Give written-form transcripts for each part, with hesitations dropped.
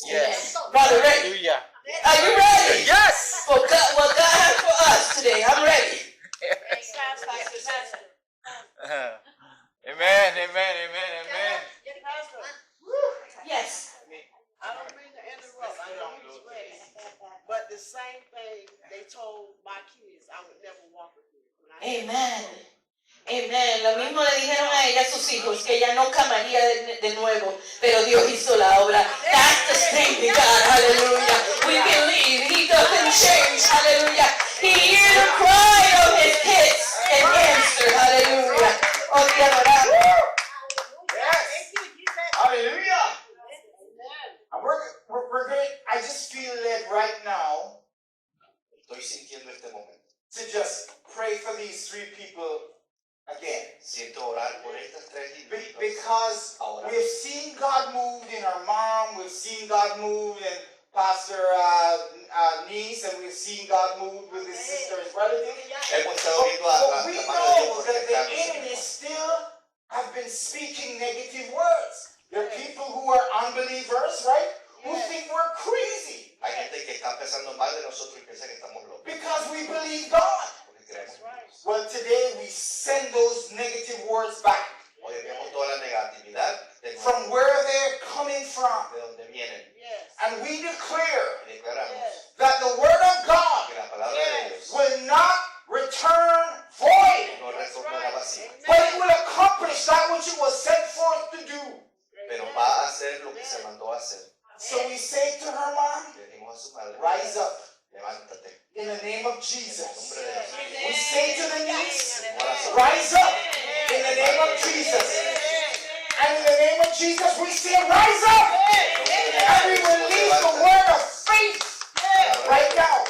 Yes. Brother, ready? Hallelujah. Are you ready? Yes. For God, what God has for us today. I'm ready. Amen, amen, amen, amen. Yes. I don't mean to interrupt. I know he's ready. But the same thing they told my kids, I would never walk with them. Amen. Amen. Lo mismo le dijeron a ella, a sus hijos, que ella no camaría de nuevo, pero Dios hizo la obra. That's the same with God. Hallelujah. We believe He doesn't change. Hallelujah. He hears the cry of His kids and answers. Hallelujah. Oh, te adoramos. Yes. Hallelujah. And we're going, I just feel led right now. Estoy sintiendo este momento. To just pray for these three people again. Siento orar por estas tres individuos. Because we've seen God move in our mom, we've seen God move in Pastor niece, and we've seen God move with his sister's relative. But we know that the enemy still have been speaking negative words. There are people who are unbelievers, right? Who think we're crazy. Hay gente que está pensando mal de nosotros y piensa que estamos locos. Because we believe God. Well, today we send those negative words back. Hoy enviamos toda la negatividad from where they're coming from. De donde vienen. And we declare that the word of God will not return void. But it will accomplish that which it was sent forth to do. Pero va a hacer lo que se mandó a hacer. So we say to her mom, rise up. Levántate. In the name of Jesus. We say to the niece, rise up. In the name of Jesus. And in the name of Jesus, we say, rise up. And we release the word of faith right now.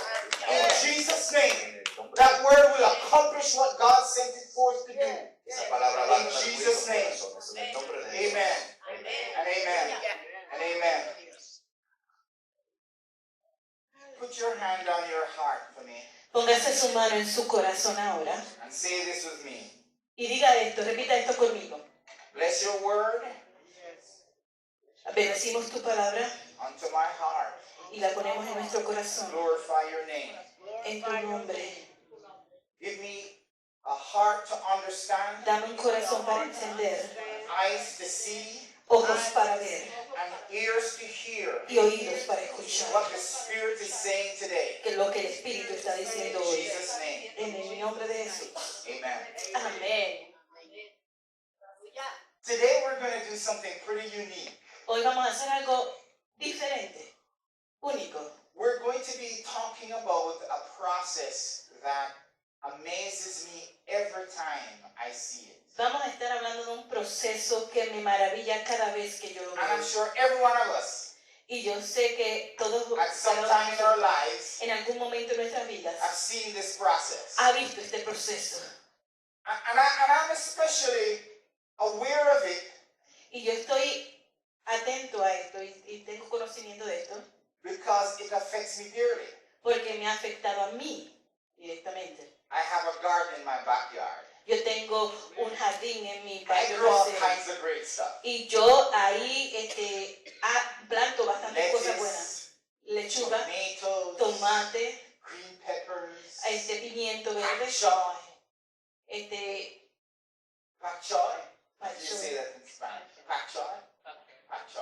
In Jesus' name. That word will accomplish what God sent it forth to do. In Jesus' name. Amen. And amen. And amen. Put your hand on your heart for me. Póngase su mano en su corazón ahora. And say this with me. Y diga esto, repita esto conmigo. Bless your word. Bendecimos tu palabra Unto my heart. y la ponemos en nuestro corazón. Glorify your name. En tu nombre. Give me a heart to understand. Dame un corazón para encender, Eyes to see. ojos para ver And ears to hear. y oídos para escuchar. What the Spirit is saying today. Que lo que el Espíritu está diciendo In hoy. Jesus' name. En el nombre de Jesús. Amen. Amén. Today we're going to do something pretty unique. Hoy vamos a hacer algo diferente, único. We're going to be talking about a process that amazes me every time I see it. Vamos a estar hablando de un proceso que me maravilla cada vez que yo lo And I'm veo. sure every one of us, Y yo sé que todos at some time in our lives, en algún momento de nuestras vidas have seen this process. ha visto este proceso. And I'm especially aware of it Y yo estoy atento a esto y tengo conocimiento de esto because it affects me dearly. porque me ha afectado a mí directamente. I have a garden in my backyard. Yo tengo un jardín en mi I patio grow all trasero. kinds of great stuff. Y yo ahí planto bastantes cosas buenas. Lettuce, Lechuga, tomatoes, tomate, green peppers, pimiento verde, pak choy. Pak choy? How do you say that in Spanish? Pak choy? Pak choy.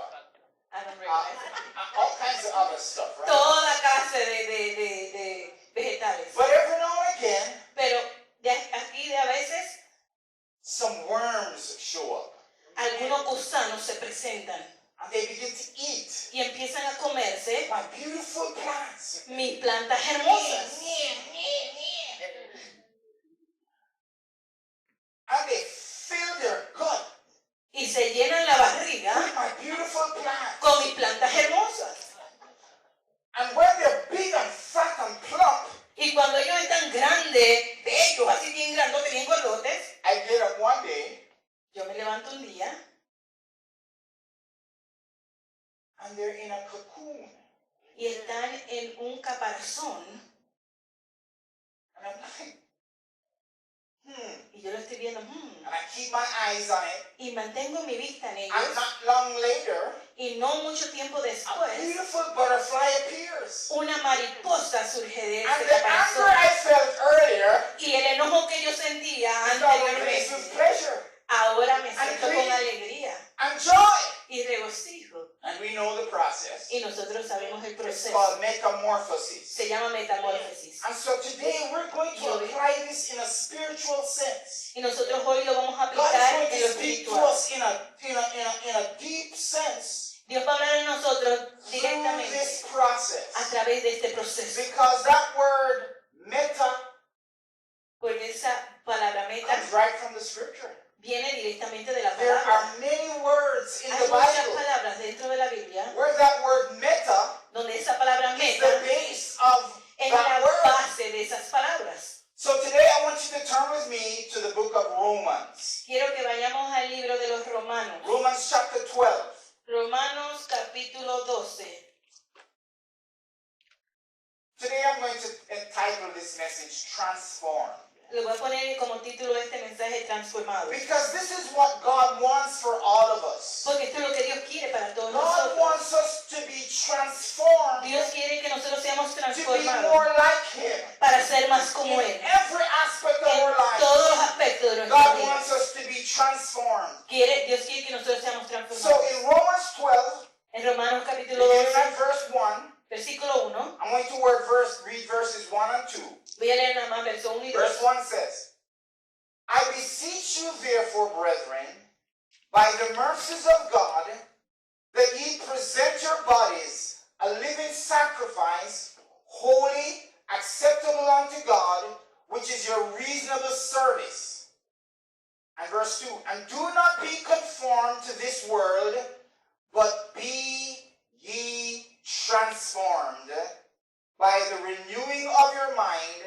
I don't recognize it. All kinds of other stuff, right? Toda clase de vegetales. But every now and again, Pero aquí de a veces some worms show up. algunos gusanos se presentan And they begin to eat y empiezan a comerse my beautiful plants. mis plantas hermosas. And they fill their gut Y se llenan la barriga with my beautiful plants. con mis plantas hermosas. And when they're big and fat and plump, Y cuando ellos están grandes, bellos, así bien grandotes, bien gordotes, I get up one day yo me levanto un día and they're in a cocoon. y están en un caparazón. And I'm like, Y yo lo estoy viendo, and I keep my eyes on it. y mantengo mi vista en ellos. And not long later, Y no mucho tiempo a después, beautiful butterfly appears. una mariposa surge de And ese the anger caparazón. I felt earlier Y el enojo que yo sentía is now replaced with anteriormente, pleasure ahora me siento And con grief. alegría and joy. y regocijo. And we know the process. Y nosotros sabemos el It's proceso. called metamorphosis. Se llama metamorfosis. And so today we're going to apply this in a spiritual sense. Y nosotros hoy lo vamos a God is aplicar going en to lo speak to espiritual. us in a deep sense Dios va a hablar a nosotros through directamente this a process. través de este proceso. Because that word meta Porque esa palabra meta comes right from the scripture. viene directamente de la There palabra. are many words in Hay the muchas Bible palabras dentro de la Biblia where that word meta donde esa palabra is meta the base of es that la word. base de esas palabras. So today I want you to turn with me to the book of Romans. Quiero que vayamos al libro de los Romanos. Romans chapter 12. Romanos capítulo 12. Today I'm going to entitle this message Transformed. Le voy a poner como título este mensaje transformado. Because this is what God wants for all of us. Porque esto es lo que Dios quiere para todos God nosotros. wants us to be transformed Dios quiere que nosotros seamos to be transformados more like Him. para ser más como In Él. every aspect of En our life, todos los aspectos de nuestra God vida. wants us to be transformed. Dios quiere que nosotros seamos So transformados. in Romans 12, En Romanos capítulo beginning 12, at verse 1, versículo 1, I'm going to read verses 1 and 2. voy a leer nada más verso 1 y 2. Verse 1 says, I beseech you therefore, brethren, by the mercies of God, that ye present your bodies a living sacrifice, holy, acceptable unto God, which is your reasonable service. And verse 2, and do not be conformed to this world, but be ye transformed by the renewing of your mind,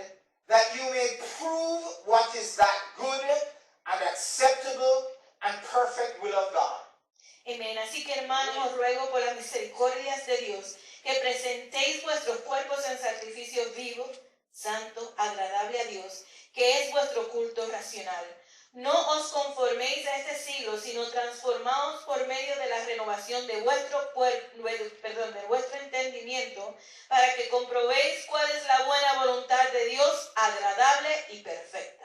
that you may prove what is that good and acceptable and perfect will of God. Amén. Así que hermanos, os ruego por las misericordias de Dios que presentéis vuestros cuerpos en sacrificio vivo, santo, agradable a Dios, que es vuestro culto racional. No os conforméis a este siglo, sino transformaos por medio de la renovación de vuestro entendimiento, para que comprobéis cuál es la buena voluntad de Dios, agradable y perfecta.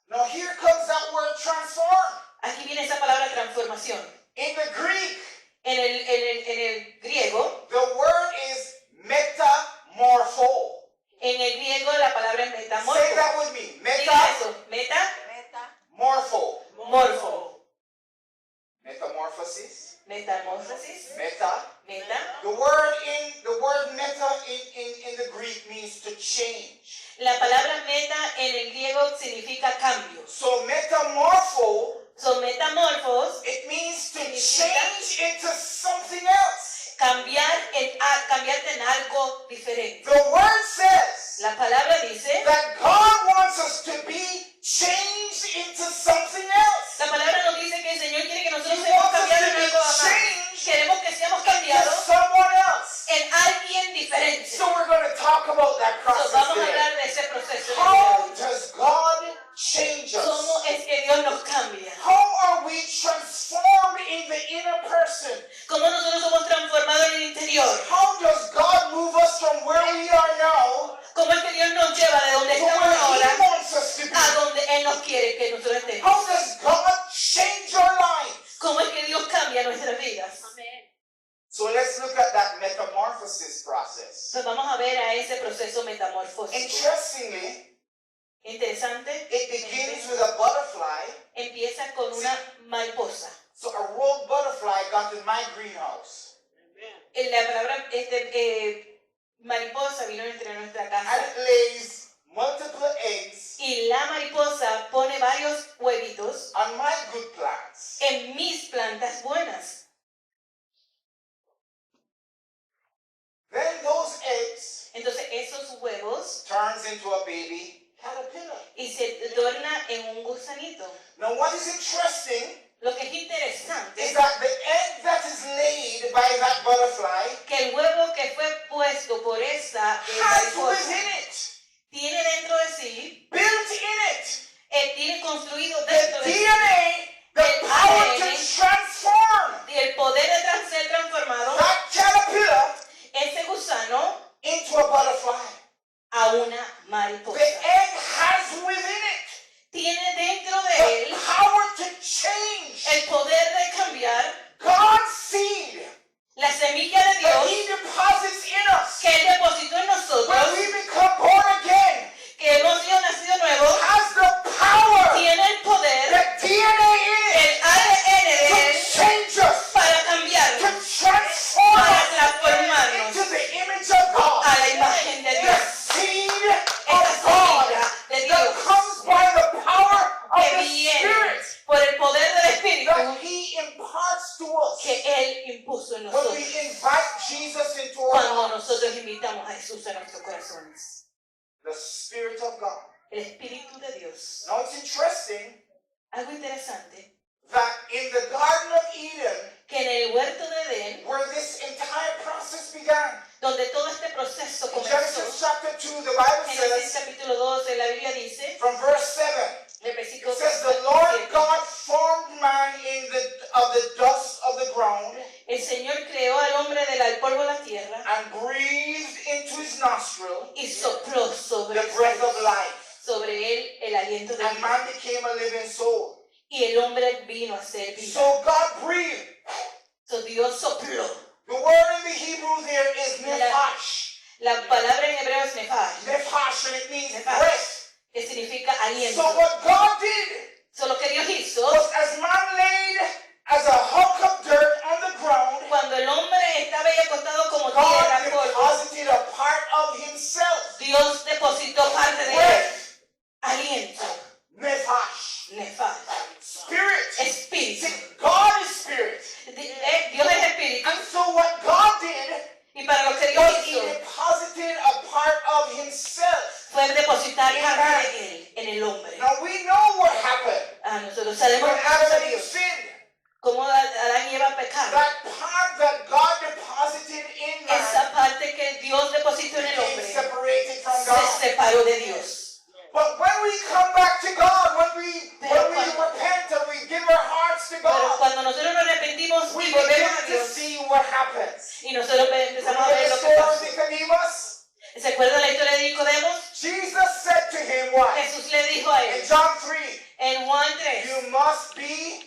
Now here comes that word transform. Aquí viene esa palabra transformación. In the Greek, En el griego, the word is metamorpho. en el griego la palabra es Say metamorfo. that with me. Diga eso, Metamorpho. morfo, Metamorphosis. metamorfosis, Meta. meta. The word meta in the Greek means to change. La palabra meta en el griego significa cambio. So metamorpho, Son metamorfos, it means to Significa- change into something else. cambiarte en algo diferente. The word says La palabra dice, that God wants us to be changed into something else. la palabra nos dice que el Señor quiere que nosotros He seamos wants us cambiados to en be algo más. changed Queremos que seamos into cambiados someone else. en alguien diferente. So we're going to talk about that Entonces, process vamos a today. hablar de ese proceso. How does God change us? ¿Cómo es que Dios nos cambia? How are we transformed in the inner person? ¿Cómo nosotros somos transformados en el interior? How does God move us from where we are now ¿Cómo es que Dios nos lleva de donde to estamos where ahora He wants us to be? a donde Él nos quiere que nosotros estemos? How does God change our lives? ¿Cómo es que Dios cambia nuestras vidas? So let's look at that metamorphosis process. Entonces vamos a ver a ese proceso metamorfósico. Interestingly, Interesante. it begins with a butterfly. Empieza con una mariposa. So a rogue butterfly got in my greenhouse. La palabra mariposa vino entre nuestra And casa. it lays multiple eggs Y la mariposa pone varios huevitos on my good plants. en mis plantas buenas. Then those eggs Entonces esos huevos turns into a baby caterpillar. y se torna en un gusanito. Now what is interesting Lo que es interesante is that the egg that is laid by that butterfly que el huevo que fue puesto por esa has mariposa within it, tiene dentro de sí, built in it, tiene semilla de that Dios He deposits in us que Él depositó en when nosotros, we become born again que hemos sido nacidos nuevos, has the power, tiene el poder, the DNA in it, el ADN de to Él, change us, para to cambiarnos, transform para us transformarnos into the image of God. a la imagen de The Dios. seed Esa of God semilla de that Dios comes by the power of que the viene Spirit por el poder del Espíritu that He imparts to us que Él impuso en when nosotros we invite Jesus into our cuando lives. nosotros invitamos a Jesús a nuestros corazones. The Spirit of God. El Espíritu de Dios. Now it's interesting Algo interesante, that in the Garden of Eden, que en el huerto de Edén, where this entire process began, donde todo este proceso in comenzó, Genesis chapter 2, the Bible Génesis says, capítulo 12, la Biblia dice, from verse 7, el versículo it says, the Lord 7, God formed man of the dust of the ground el Señor creó al hombre del polvo de la tierra and breathed into his nostril y sopló sobre the breath of life. sobre él el aliento de And vida. man became a living soul. Y el hombre vino a ser vida. So God breathed. So Dios sopló. The word in the Hebrew there is nephash. La palabra en hebreo es nefaj, Nephash, and it means Nephash. breath. que significa aliento. So what God did So lo que Dios hizo, was as man laid as a hunk of dirt on the ground, cuando el hombre estaba ahí acostado como God tierra, polvo, deposited a part of himself. Dios depositó parte de él. Breath. Aliento, Nephash. nefaj, Spirit. espíritu. See, God is spirit. Dios es espíritu. And so what God did Y para lo que Dios was He hizo deposited a part of Himself. fue depositar parte de él en el hombre. Now we know what happened Nosotros when sabemos Adam and Eve Dios, sinned. cómo Adán y Eva pecaron. That part that God deposited in man Esa parte que Dios depositó en el became hombre separated from se God. separó de Dios. But when we come back to God, when we repent and we give our hearts to Pero God, cuando nosotros nos arrepentimos we y volvemos begin a to Dios see what happens. y nosotros empezamos a Remember ver the lo que story of pasó. Nicodemus? ¿Se acuerdan la historia de Nicodemos? Jesus said to him what? Jesús le dijo a In él John 3, en Juan 3, you must be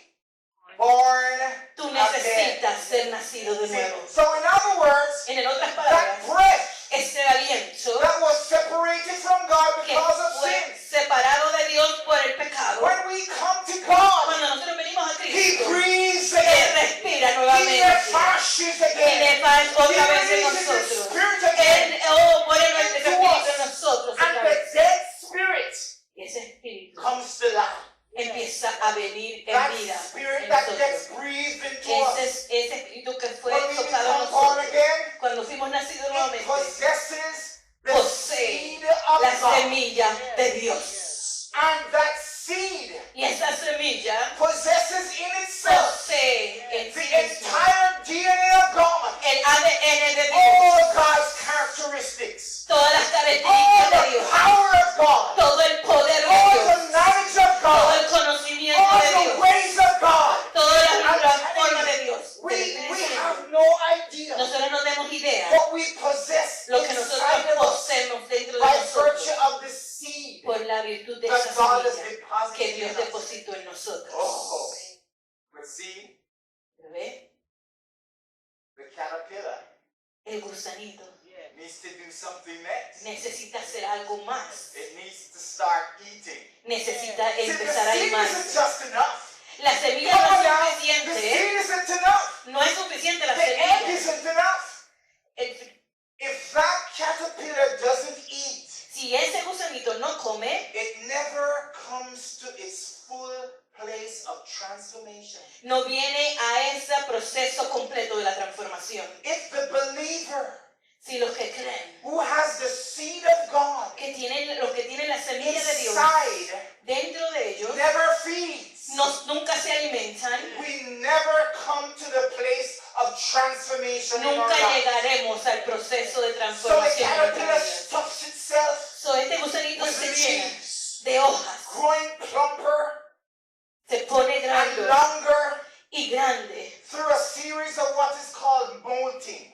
born tú again. necesitas ser nacido de See, nuevo. so in other words, En otras that palabras, breath ese aliento that was separated from God que because of fue sin, separado de Dios por el pecado, when we come to God, cuando nosotros venimos a He Cristo, breathes Él again. respira He nuevamente refreshes y again. le paz otra He vez en releases His nosotros. Spirit again. Él pone nuestro espíritu en nosotros And otra the vez. dead spirit Y ese espíritu comes to life. empieza a venir en That vida spirit en that nosotros. gets breathed into us. Ese espíritu que fue When we soplado en become born nosotros, again, cuando fuimos nacidos it nuevamente, possesses the posee seed of la God. semilla de Dios. And that seed Y esa semilla possesses in itself posee en the sí mismo entire DNA of God. el ADN de Dios, All God's characteristics. todas las All características de the Dios, power of God. todo el poder de All Dios, the knowledge of todo God. el conocimiento All de the Dios, ways of God. todas I'm las telling formas you, de Dios. We del Espíritu Santo. have no idea Nosotros no tenemos idea what we possess lo que nosotros inside of us poseemos dentro de by nosotros virtue of the seed por la virtud de that esa God has semilla deposited que Dios in us. depositó en nosotros. Oh, but see, ¿Ve? the caterpillar El gusanito needs to do something next. necesita hacer algo más. It needs to start eating. Necesita See, the empezar a seed isn't animarse. just enough. La semilla Come no on es now, the suficiente. seed isn't enough. No es suficiente la The egg semilla. isn't enough. El- If that caterpillar doesn't eat, Si ese gusanito no come, it never comes to its full place of transformation. no viene a ese proceso completo de la transformación. If the believer Si los que creen who has the seed of God que tienen, los que tienen la semilla de Dios inside dentro de ellos, never feeds, nunca se alimentan, we never come to the place of transformation in our nunca life. llegaremos al proceso de So the transformación en caterpillar nuestras vidas. stuffs itself So, este gusanito with se the llena leaves, de hojas, growing plumper se pone and grande longer y grande through a series of what is called molting.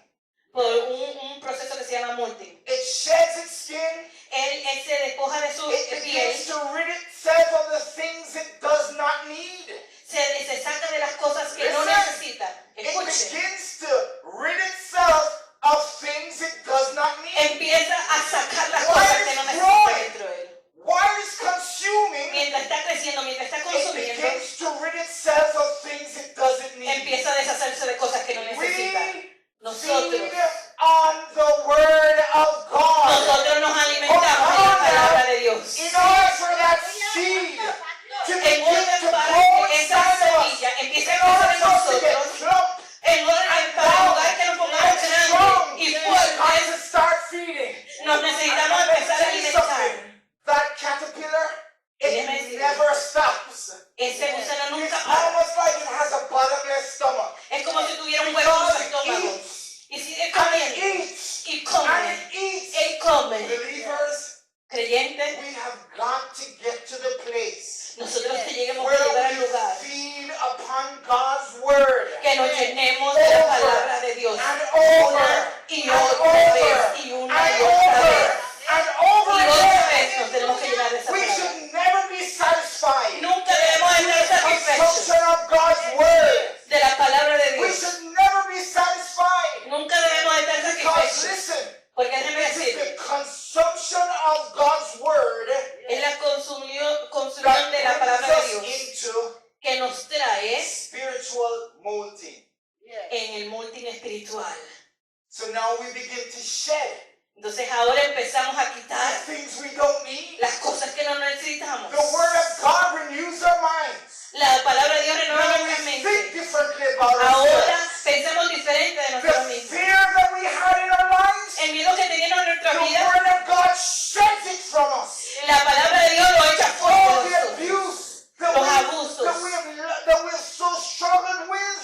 por un proceso que se llama molting. It sheds its skin. Él se despoja de su It piel, begins to rid itself of the things it does not need. se saca de las cosas que no Listen. necesita. it Escuchen. begins to rid itself of things it does not need. Empieza a sacar las Why cosas is que no necesita growing? dentro de él. While it's consuming, Mientras está creciendo, mientras está it consumiendo, begins to rid itself of things it doesn't need. empieza a deshacerse de cosas que no necesita. We Nosotros, feed on the word of God. nosotros nos alimentamos de la palabra de Dios. In order for that seed to En begin orden to para grow que esa inside of us, semilla empiece a in order crecer en for us to get nosotros, plump en orden para el lugar que nos pongamos strong, grandes y we've got fuertes, to start feeding. nos necesitamos And let me empezar a tell you alimentar. something. That caterpillar, Déjeme it decirle. never stops. Ese gusano It's nunca para. almost like it has a bottomless stomach. Es como si tuviera un hueco en su Because it estómago. eats, Y sigue and comiendo. it eats, Y and come. it eats. Él come. Believers, Creyentes, we have got to get to the place nosotros que lleguemos a llegar where al lugar. we feed upon God's word Que nos llenemos de la palabra de Dios. and over Una y and otra over vez. Y una and y otra over vez. and over Y otra again. vez nos tenemos que llenar de esa We palabra. should never be satisfied Nunca debemos estar satisfechos consumption of God's word. de la palabra de We Dios. should never be satisfied Nunca debemos estar because satisfechos. listen, Porque déjeme it is decir, the consumption of God's word es la that consumición de la palabra brings de us Dios into que nos trae spiritual molting. en el molting espiritual. So now we begin to shed Entonces ahora empezamos a the quitar things we don't need. las cosas que no necesitamos. The word of God renews our minds. La palabra de Dios renueva Now we nuestra think mente. differently about Ahora ourselves. pensamos diferente de The nosotros mismos. fear that we had in our lives, El miedo que teníamos en the nuestra vida, word of God sheds it from us. la palabra de Dios lo echa fuera All de the nosotros. abuse that Los we abusos that we've so struggled with,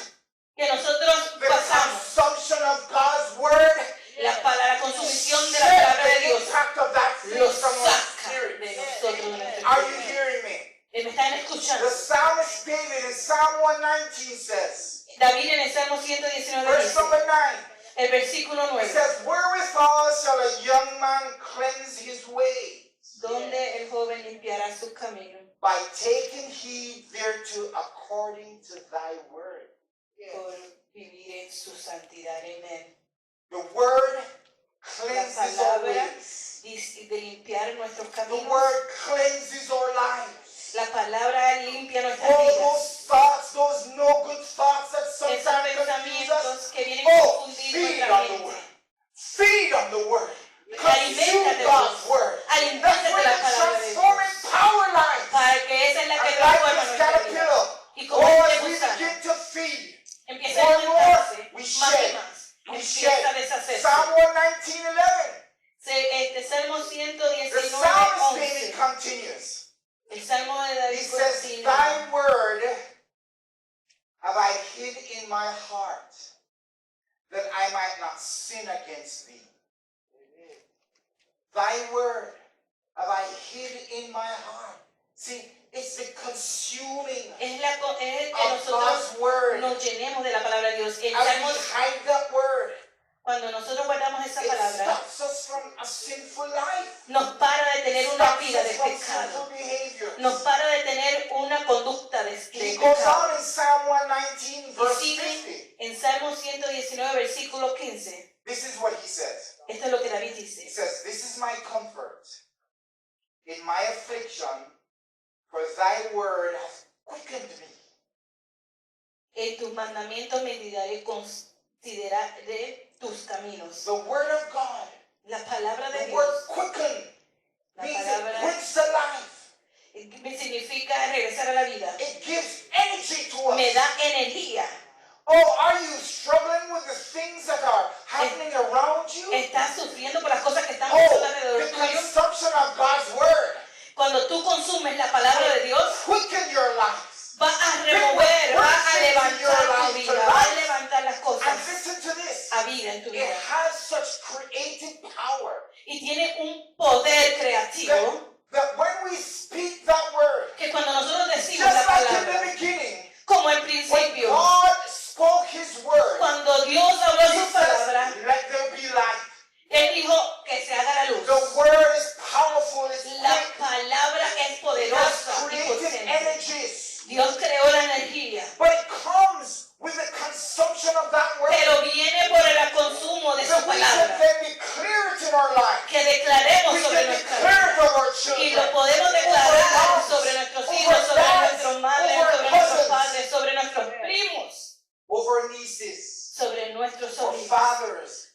que nosotros the pasamos, consumption of God's word, la consumición de la shed palabra de the Dios, impact of that thing lo from our saca spirit. de nosotros, de nuestro Are you espíritu. hearing me? ¿Me están escuchando? The psalmist David in Psalm 119 says, David en el Salmo 119 verse dice, number 9, el versículo it 9, says, wherewithal shall a young man cleanse his way? donde el joven limpiará su camino By taking heed thereto according to thy word. por vivir en su santidad. Amén. The word cleanses our palabra ways. De limpiar nuestros The caminos. word cleanses our lives. La palabra limpia nuestras All vidas. those thoughts, those no good thoughts that Esos sometimes confuse us. pensamientos que vienen a Oh, confundir feed nuestra on the mente. word. Feed on the word. Consume Aliméntate God's Dios. word. Aliméntate That's de where la the palabra de transforming Dios. power lies. Para que esa es la que And transforma like this nuestra vida. caterpillar, Y como oh, este as we gusano begin to feed, empieza a more and more, alimentarse we más y shed. más. We Empieza a shed. deshacerse. Psalm 119:11. Salmo The 119, psalmist David 11. continues. El Salmo de He David says, continúa. thy word have I hid in my heart, that I might not sin against thee. Thy word have I hid in my heart. See, it's the consuming Es el que of nosotros God's word. nos llenemos de la palabra de Dios. El As Salmo, we hide that word, cuando nosotros guardamos esa it palabra, stops us from a sinful life. nos para de tener una Stops vida us de from pecado. sinful behavior. Nos para de tener una conducta de He goes pecado. on in Psalm 119, Y verse sigue 50. en Salmo 119, versículo 15. This is what he says. Esto es lo que David He dice. says, this is my comfort in my affliction, for thy word has quickened me. En tus mandamientos meditaré, consideraré tus caminos. The word of God, La palabra de the word Dios, quicken, la means it palabra brings to life. significa regresar a la vida. It gives energy to Me us. da energía. Oh, are you struggling with the things that are happening around you? Estás sufriendo por las cosas que están pasando Oh, alrededor the tuyo. consumption of God's word. Cuando tú consumes la palabra de Dios, Quicken your lives. va a remover, va a levantar tu vida, va a levantar las And cosas listen to this. a vida en tu It vida. has such creative power Y tiene un poder creativo that when we speak that word, que cuando nosotros decimos la just like in palabra, the beginning, como al when principio, God spoke his word, cuando Dios habló he su palabra, says, let there be light. Él dijo que se haga la luz. The word is powerful, it's La quick, palabra es it has poderosa y creative potente. energies. Dios creó la energía, But it comes with the consumption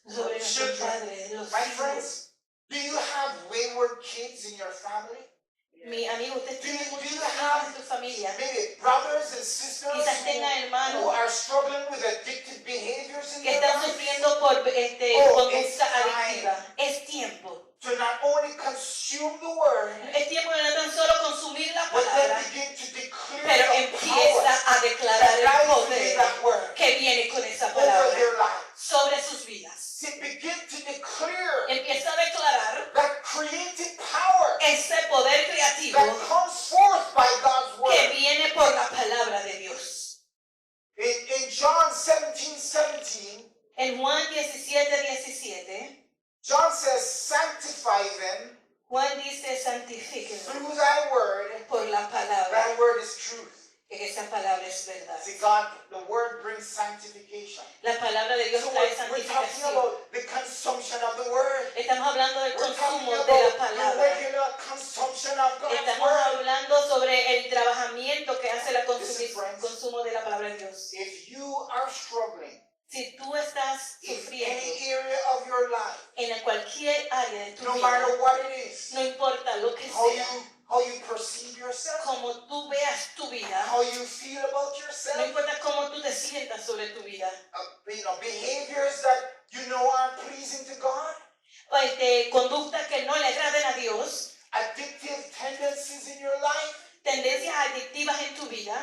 sobre nuestros children. padres, los My hijos. friends, do you have wayward kids in your family? Mi amigo, usted tiene Do muchos you hijos have en tu familia. maybe brothers and sisters Quizás tenga who hermanos are struggling with addictive behaviors in que their están lives? sufriendo por Oh, it's conducta time. adictiva. Es tiempo. To not only consume the word, Es tiempo de no tan solo consumir la but then palabra, begin to declare pero the empieza power a declarar that el lies with poder that word que viene con esa over palabra their lives. sobre sus vidas. To begin to declare Empieza a declarar that creative power ese poder creativo that comes forth by God's que word. viene por la palabra de Dios. In John 17:17, En Juan 17:17, John says, sanctify them Juan dice santifíquenlo through thy word. por la palabra, Thy word is truth. que esa palabra es verdad. See, God, the word brings sanctification. La palabra de Dios So trae we're talking santificación. about the consumption of the word. Estamos hablando del We're talking consumo about de la the palabra. regular consumption of God's Estamos word. hablando sobre el trabajamiento que hace el Listen, friends. consumo de la palabra de Dios. If you are struggling Si tú estás in sufriendo any area of your life, en cualquier área de tu no vida, matter what it is, no importa lo que how sea, you perceive yourself, como tú veas tu vida, how you feel about no yourself, importa cómo tú te sientas sobre tu vida, behaviors that you know aren't pleasing to God, conductas que no le agraden a Dios, addictive tendencies in your life. tendencias adictivas en tu vida.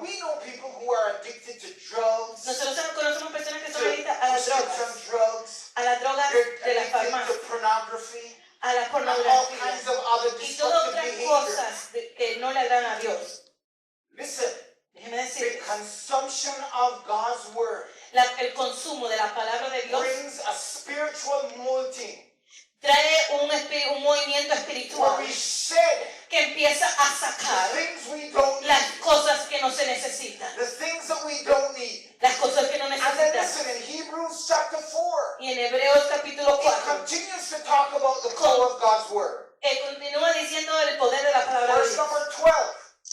We know people who are addicted to drugs, Nosotros conocemos personas que son to adictas a las prescription drogas, drugs, a las drogas they're de la addicted to farmacia, pornography, a la and all pornografía kinds of other y todas destructive otras behaviors. cosas que no le agradan a Dios. Listen, Déjeme the decirles, consumption of God's word el consumo de la palabra de Dios brings a spiritual molting trae un movimiento where espiritual we shed que empieza a the sacar things we don't las need, cosas que no se necesitan, the things that we don't need. las cosas que no And then necesitan. listen, in Hebrews chapter 4, Y en Hebreos capítulo it 4, continues to talk about the power of God's word. continúa diciendo el poder de la palabra de Verse Dios. number 12,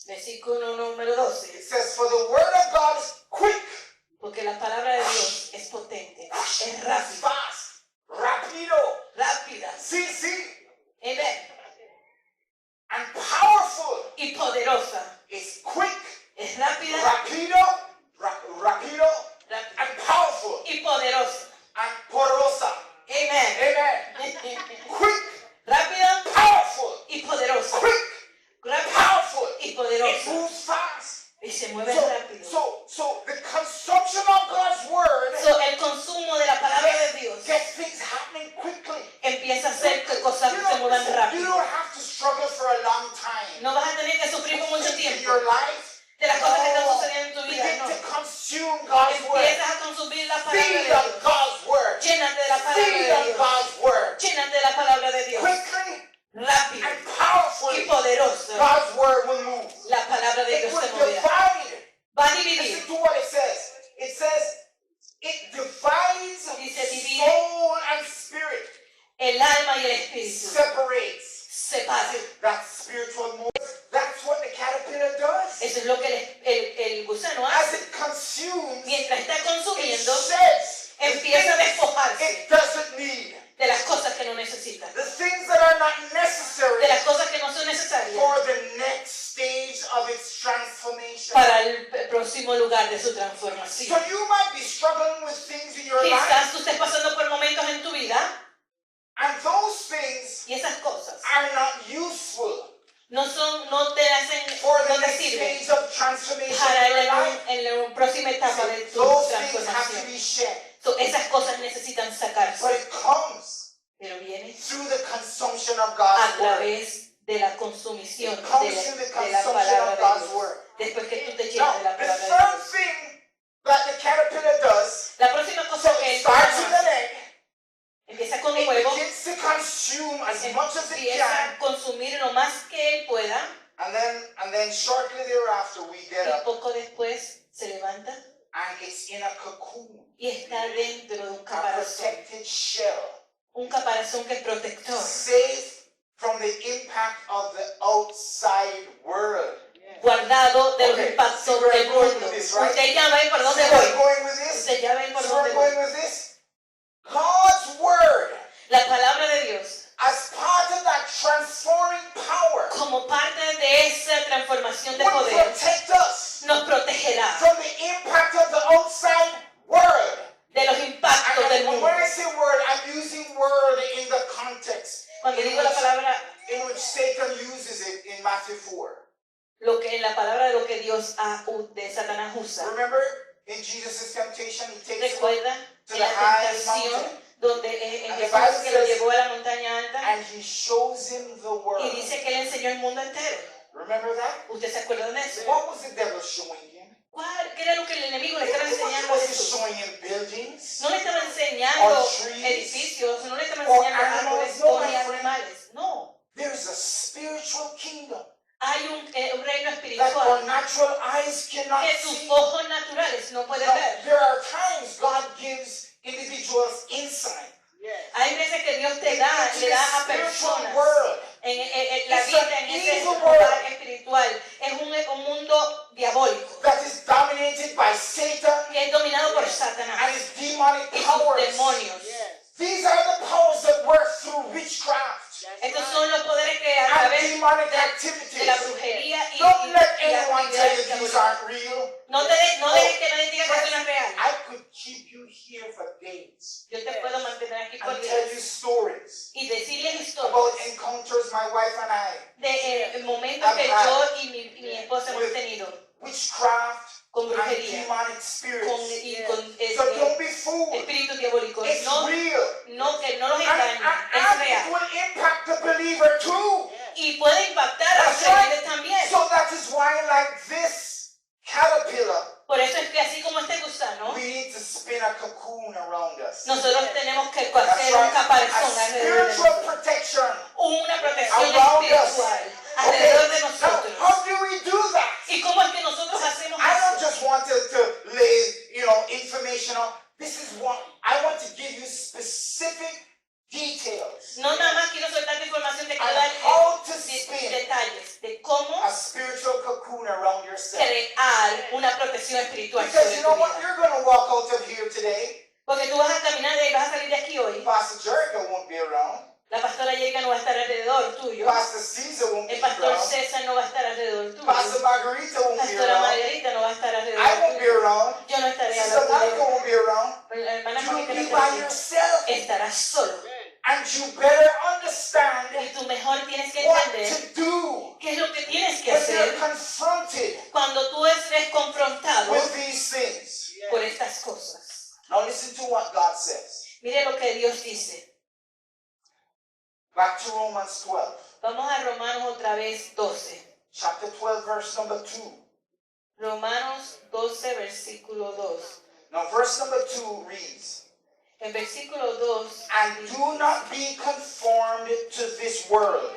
Versículo número 12. it says, for the word of God is quick, Porque la palabra de Dios es potente, es rápida, fast, rapido, rápida, sí, amen, and powerful. y poderosa. It's quick, Es rápida, rapido, rápida and powerful, y poderosa. and poderosa. Amen. Amen. Quick, Rápida powerful, y poderosa. quick, Rápida powerful. y It poderosa. moves fast. Y se mueve rápido. So the consumption of God's word El consumo de la palabra de Dios gets things happening quickly. empieza a hacer que cosas You se muevan don't rápido. have to struggle for a long time. No vas a tener que sufrir por mucho In tiempo your life, de las cosas que están sucediendo en tu vida. begin No. to consume God's word. Empiezas a consumir la palabra de Feed on Dios. God's word. Llénate de la palabra Feed de on Dios. God's word. Llénate de la palabra de Dios. Quickly Rápido and y powerfully, poderosa. God's word will move. La palabra de It Dios se will moverá. divide. Va a Listen dividir. to what it says. It says, it divides Dice, divide. soul and spirit. El alma y el espíritu. Separates. Separa. That spiritual moment. That's what the caterpillar does. Eso es lo que el gusano As hace. it consumes, Mientras está it consumiendo, sheds the empieza a things despojarse it doesn't need. de las cosas que no necesita. The things that are not necessary De las cosas que no son necesarias for the next stage of its transformation. para el próximo lugar de su So transformación. you might be struggling with things in your life, Quizás tú estés pasando por momentos en tu vida and those things y esas cosas are not useful no te hacen, for the no te next sirven stage of transformation para in your life. en la próxima etapa de tu Those things have to transformación. be shed. So, esas cosas necesitan But sacarse, it comes pero viene through the consumption of a God's word. través de la consumición It comes de through the la consumption palabra of de God's Dios. word. Después que tú te Now, llenas de la the palabra de third Dios. thing that the caterpillar does, La próxima so cosa que it él starts with an hace, egg, empieza con un it huevo, begins to consume as much as it empieza can, a consumir lo más que él pueda and then shortly thereafter we get y up poco después se levanta and it's in a cocoon, y está dentro de un a caparazón protected shell, que es protector, safe from the impact of the outside world. guardado de los Okay, impactos see where del I'm going mundo. with this, right? Usted ya ve por See dónde where I'm voy. going with this? Usted ya ve por See where dónde I'm voy. going with this? God información de will poder protect us nos protegerá from the impact of the outside world. de los impactos del And mundo. when I say word, I'm using word in the context Cuando digo la palabra, in which Satan uses it in Matthew 4. lo que en la palabra de lo que Dios de Satanás usa. Remember in Jesus' temptation, he takes him Recuerda to en the la high tentación mountain donde And the Jesús Bible que lo says- llevó a la montaña alta and he shows him the y world. dice que él enseñó el mundo entero. Remember that? ¿Usted se acuerda de eso? What was the devil showing him? ¿Qué era lo que el enemigo le estaba enseñando a Was he Jesús? showing him buildings? No le estaba enseñando Or trees, edificios, no le estaba or enseñando animals, árboles no, o my ni friend. animales. No. There's a spiritual kingdom Hay un reino that espiritual our natural eyes cannot que tus see. ojos naturales no pueden Now, ver. there are times God gives individuals insight Yes. Hay veces que Dios te into da, the le da a spiritual personas world. en la It's vida, an en ese evil lugar world. espiritual. Es un mundo diabólico That is dominated by Satan que es dominado por and Satanás his demonic y sus powers. demonios. Yes. These are the powers that work through witchcraft That's Estos right. son los poderes que a and través demonic de activities. la brujería y Don't let y la anyone actividad tell you these diabólica. aren't real. No dejes que nadie diga que eso no es real. I could keep you here for days Yo te puedo mantener aquí por and tell you días stories y decirles about historias encounters my wife and I, de momentos que yo y mi esposa hemos tenido witchcraft con and brujería, demonic con, spirits. y con So don't be fooled. espíritus diabólicos. It's No, real. no, que no los And engañen, es it real. will impact the believer too. Y puede impactar a los That's right. creyentes también. So that is why, like this caterpillar, Por eso es que así como este gusano, we need to spin a cocoon around us. nosotros tenemos que That's hacer un right. caparazón A alrededor de spiritual nosotros. protection Una protección around us. espiritual alrededor de Okay. Now, nosotros. how do we do that? ¿Y cómo es que nosotros hacemos I don't eso? just want to lay, information on. This is what I want to give you specific details No nada más quiero soltar información de on dar how to spin detalles de cómo a spiritual cocoon around yourself. crear una protección espiritual Because sobre you tu know what? vida. You're going to walk out of here today. Porque tú vas a caminar y vas a salir de aquí hoy. Pastor Jericho won't be around. La pastora Jerica no va a estar alrededor tuyo. Pastor Caesar won't be El pastor around. César no va a estar alrededor tuyo. Pastor Margarita won't be Pastora around. Margarita no va a estar alrededor I won't be tuyo. around. Yo no estaré Sister alrededor Monica tuyo. won't be around. La hermana You'll Mónica no be estará by aquí. yourself. Estarás solo. And you better understand Y tú mejor tienes que what entender to do qué es lo que tienes que when you're hacer confronted cuando tú eres confrontado with these things. por estas cosas. Now listen to what God says. Mire lo que Dios dice. Back to Romans 12. Vamos a Romanos otra vez 12. Chapter 12, verse number 2. Romanos 12, versículo 2. Now verse number 2 reads, El versículo 2 and do not be conformed to this world.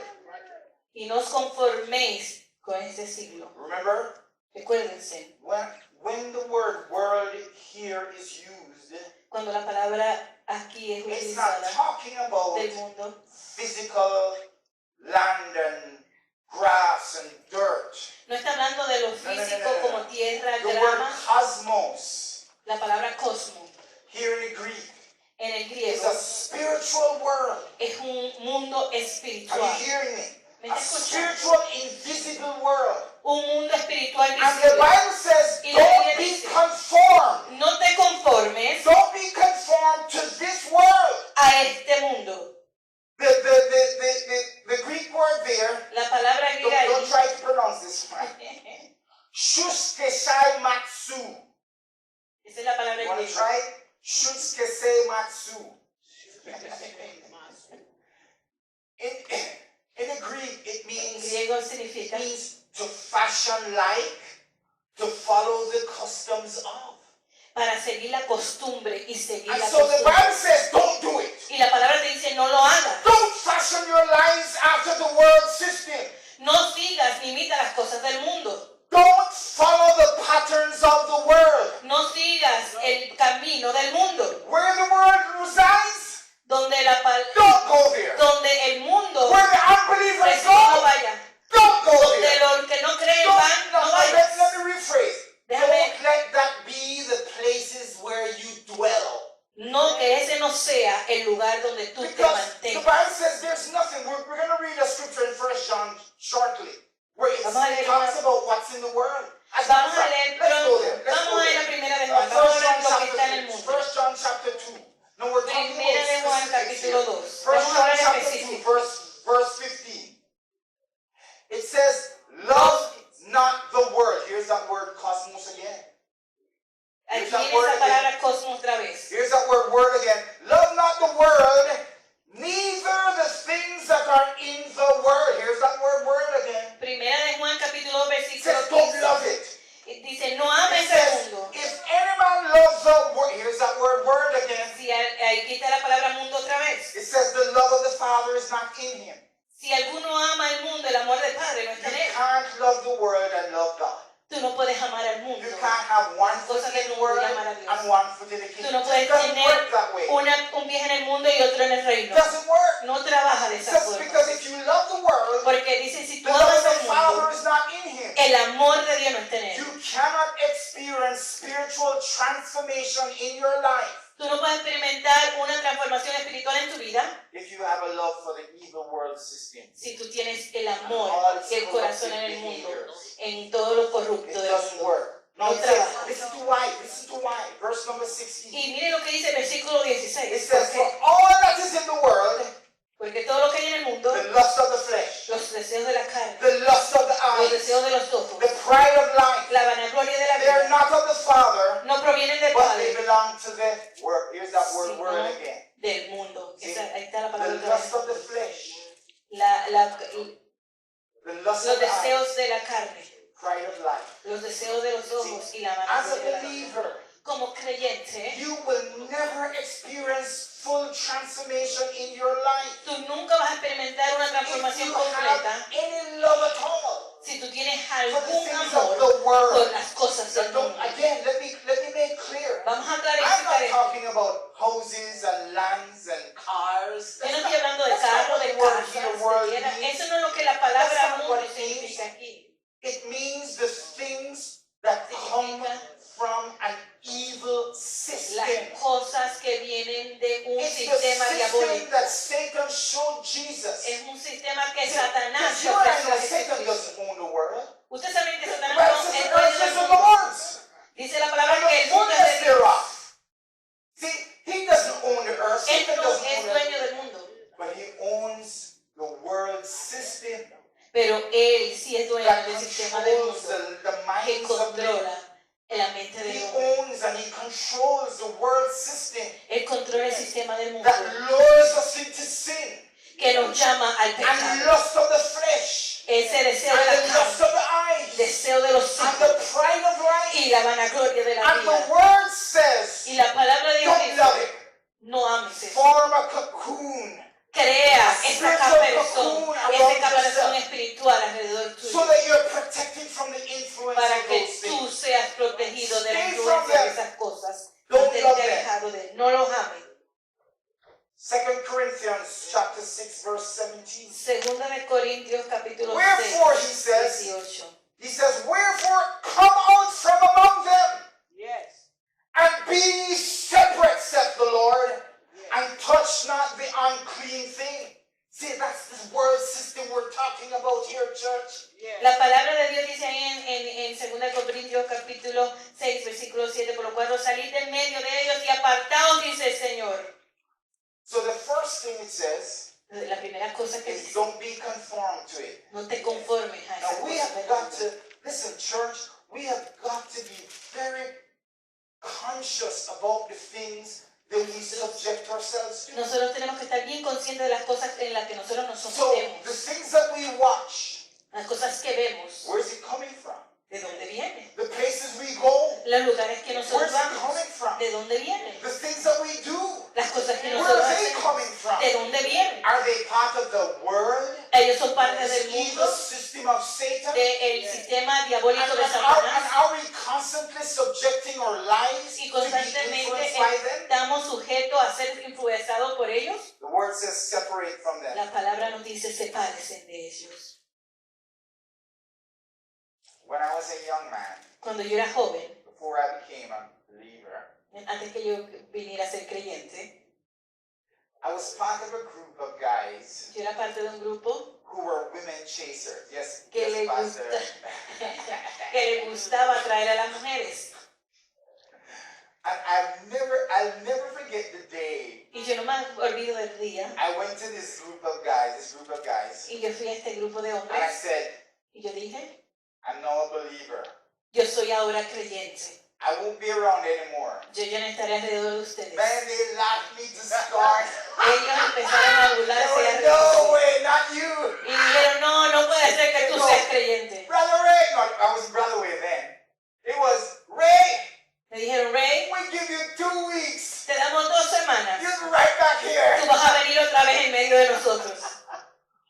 y no os conforméis con este siglo. Remember, Recuérdense, when the word world here is used, cuando la palabra aquí es it's not utilizada talking about del mundo, physical land and grass and dirt. no está hablando de lo No. físico como tierra, The word grama. cosmos La palabra cosmo here in the Greek en el is griego a spiritual world. es un mundo Are you espiritual. hearing me? ¿Me A está escuchando? spiritual, invisible world. Un mundo espiritual And the visible. Bible says, Y la don't Biblia be dice, conformed. no te conformes Don't be conformed to this world. a este mundo. The Greek word there, La palabra griega don't ahí try to pronounce this one. Shuskesai matsu. esa es la palabra You want to griega. try it? Shuskesai matsu. In the Greek, it En means griego significa to fashion like, to follow the customs of. para seguir la costumbre y seguir And la so the Bible costumbre. says, don't do it. Y la palabra te dice no lo hagas. Don't fashion your lives after the world system. No sigas ni imita las cosas del mundo. Don't follow the patterns of the world. No sigas el camino del mundo. Where the world resides, Donde don't go there. donde el mundo Where the unbelievers no go, vaya. don't go Donde there. los que no creen Don't, van, no let vayas. me rephrase. Déjame- Don't let that be the places where you dwell. No, que ese no sea el lugar donde tú te Because the mantengas. Bible says there's nothing. We're going to read a scripture in 1 John shortly. where it Vamos a leer talks about what's in the world. Vamos a leer Let's go pronto. there. Let's Vamos go a ir there. a primera de Juan. Vamos a ver lo que está en el mundo. 1 John chapter 2. No, we're talking Primera de Juan, about specifics capítulo here. 2. 1 Vamos a John hablar chapter 2, específico. verse 15. It says, love not the world. Here's that word cosmos again. Aquí viene esa palabra cosmos otra vez. Here's that word again. Love not the world, neither the things that are in the world. Here's that word again. Primera de Juan, capítulo 2, It versículo says, don't 15. love it. Dice, no It ames al says, mundo. if any man loves the world, here's that word again. Si aquí está la palabra mundo otra vez. It says the love of the Father is not in him. Si alguno ama el mundo, el amor del Padre no You está en él. can't love the world and love God. Tú no puedes amar al mundo. You can't have one foot Cosas in del the mundo world y amar a Dios. and one foot in the Tú kingdom. no It puedes doesn't tener work that way. un pie en el mundo y otro en el It reino. doesn't work. No trabaja de esa Just forma. because if you love the world, Porque dice, si the tú love amas of the al Father mundo, is not in him. el amor de Dios no está en él. You cannot experience spiritual transformation in your life Tú no puedes experimentar una transformación espiritual en tu vida if you have a love for the evil world system. si tú tienes el And amor all its y el corazón corrupted en el mundo, behaviors. en todo lo It corrupto del doesn't mundo. work. No, No it says, trabaja. listen to why. Verse number 16. Y mire lo que dice el versículo It 16. says, ¿Por for qué? all that is in the world, Porque todo lo que hay en el mundo, the lust of the flesh, los deseos de la carne, the lust of the los eyes, deseos de los the ojos, pride of life, la vanagloria de la they are vida, not of the Father, no provienen del but they Padre, belong to the word. Here's that word sino again. del mundo. See, Ahí está la The palabra otra lust of the vez. flesh, the lust Los of the eyes, deseos de la carne, pride of life. los deseos de los ojos y la As vanagloria de a la vida. believer, Como creyente, you will never experience full transformation in your life tú nunca vas a experimentar una if transformación you completa have any love at all si tú tienes for the algún things amor of the por world. las cosas del Don't, mundo. again, let me make clear. Vamos a I'm clarificar not esto. talking about houses and lands and cars. Yo no estoy hablando de That's not carro, what de the word casas, here, de world tierra. means. Eso no es lo que la palabra That's not mundo what it means. significa aquí. It means the things that come from an evil system. Las cosas que vienen de un It's the sistema system diabólico. that Satan showed Jesus. Es un sistema que Satanás Because le you and I ofreció know a Satan Jesucristo. doesn't own the world. Ustedes saben que The Satanás Bible no says es the dueño earth del is the mundo. Lord's. Dice la palabra And que the el mundo es fullness de Dios. thereof. See, he doesn't own the earth. Él Satan no doesn't es own the dueño earth. del mundo, But he owns the world system pero él sí es dueño that del sistema del controls mundo, the que minds of men. controla la mente He del hombre. owns and he controls the world system Él controla el sistema del mundo, that lures us into sin que nos llama al and pecado. lust of the flesh Ese deseo de and la the lust carne, of the eyes deseo de los and ojos the pride of life. y la vanagloria de la And the vida. word says, Y la palabra de Dios don't dice, love it. no ames eso. Form a cocoon Crea esa spiritual caparazón, cocoon ese around caparazón yourself espiritual alrededor so tuyo, that you're protected from the influence para of que those tú things. seas protegido de la Stay influencia from de them. esas cosas. Don't Mantente love them. alejado de él. No los ames. 2 Corinthians chapter 6 verse 17. Segunda de Corintios capítulo Wherefore, 6, he says, 18. He says, wherefore come out from among them Yes. and be ye separate, saith the Lord, and touch not the unclean thing. See, that's this world system we're talking about here, church. Yes. La palabra de Dios dice ahí en 2 Corintios capítulo 6, versículo 7, por lo cual salid en medio de ellos y apartaos, dice el Señor. So the first thing it says La primera cosa que is dice, don't be conformed to it. no te conformes a esa Now we cosa have del got mundo. to, listen, church, we have got to be very conscious about the things that we subject ourselves to. Nosotros tenemos que estar bien conscientes de las cosas en las que nosotros nos So sometemos, the things that we watch, las cosas que vemos, where's it coming from? ¿de dónde vienen? The places we go, Los lugares que where's nosotros it vamos, coming from? ¿de dónde vienen? The things that we do, Las cosas que where nosotros are they hacemos, coming from? ¿de dónde vienen? Are they part of the world, Ellos son parte the del evil mundo, system of Satan? del sistema diabólico de And Satanás, are we constantly subjecting our lives y to be constantemente influenced by them? estamos sujetos a ser influenciados por ellos. The word says separate from them. La palabra nos dice sepárense de ellos. When I was a young man, Cuando yo era joven, before I became a believer, antes que yo viniera a ser creyente, I was part of a group of guys yo era parte de un grupo who were women chasers. Yes, que yes, le Pastor. que le gustaba atraer a las mujeres. And I'll never forget the day Y yo no me olvido del día. I went to this group of guys, Y yo fui a este grupo de and I hombres. said, Y yo dije, I'm now a believer. yo soy ahora creyente. I won't be around anymore. Yo ya no estaré alrededor de ustedes. Man, they laughed me to start. Ellos empezaron a They burlarse y a were, reírse. no way, not you. Y dijeron, no, no puede ser que tú seas creyente. Brother Ray. No, I wasn't Brother Ray then. It was Ray. Me dijeron, Ray, We give you 2 weeks. te damos 2 semanas. You're right back here. Tú vas a venir otra vez en medio de nosotros.